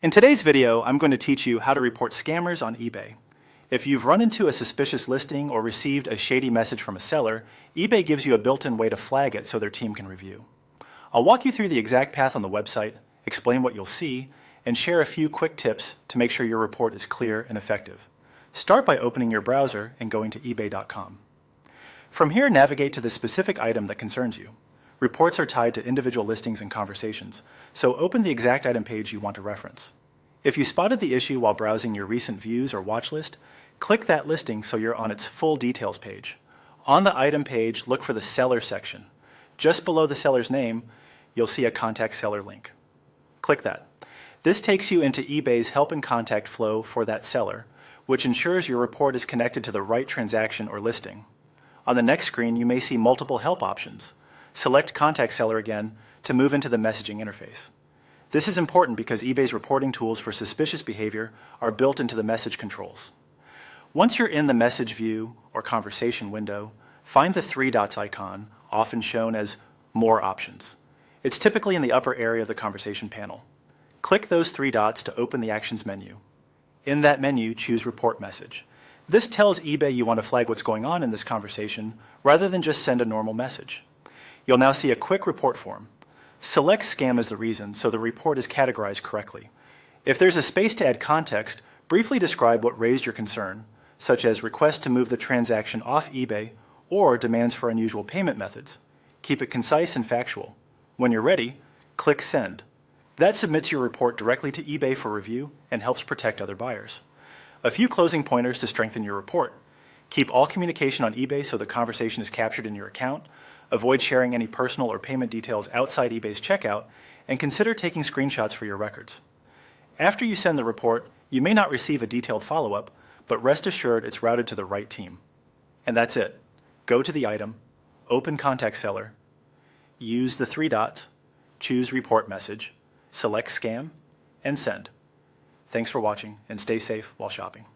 In today's video, I'm going to teach you how to report scammers on eBay. If you've run into a suspicious listing or received a shady message from a seller, eBay gives you a built-in way to flag it so their team can review. I'll walk you through the exact path on the website, explain what you'll see, and share a few quick tips to make sure your report is clear and effective. Start by opening your browser and going to ebay.com. From here, navigate to the specific item that concerns you. Reports are tied to individual listings and conversations, so open the exact item page you want to reference. If you spotted the issue while browsing your recent views or watch list, click that listing so you're on its full details page. On the item page, look for the seller section. Just below the seller's name, you'll see a contact seller link. Click that. This takes you into eBay's help and contact flow for that seller, which ensures your report is connected to the right transaction or listing. On the next screen, you may see multiple help options. Select Contact Seller again to move into the messaging interface. This is important because eBay's reporting tools for suspicious behavior are built into the message controls. Once you're in the message view or conversation window, find the three dots icon, often shown as More Options. It's typically in the upper area of the conversation panel. Click those three dots to open the Actions menu. In that menu, choose Report Message. This tells eBay you want to flag what's going on in this conversation rather than just send a normal message. You'll now see a quick report form. Select Scam as the reason so the report is categorized correctly. If there's a space to add context, briefly describe what raised your concern, such as requests to move the transaction off eBay or demands for unusual payment methods. Keep it concise and factual. When you're ready, click Send. That submits your report directly to eBay for review and helps protect other buyers. A few closing pointers to strengthen your report. Keep all communication on eBay so the conversation is captured in your account. Avoid sharing any personal or payment details outside eBay's checkout, and consider taking screenshots for your records. After you send the report, you may not receive a detailed follow-up, but rest assured it's routed to the right team. And that's it. Go to the item, open Contact Seller, use the three dots, choose Report Message, select Scam, and send. Thanks for watching, and stay safe while shopping.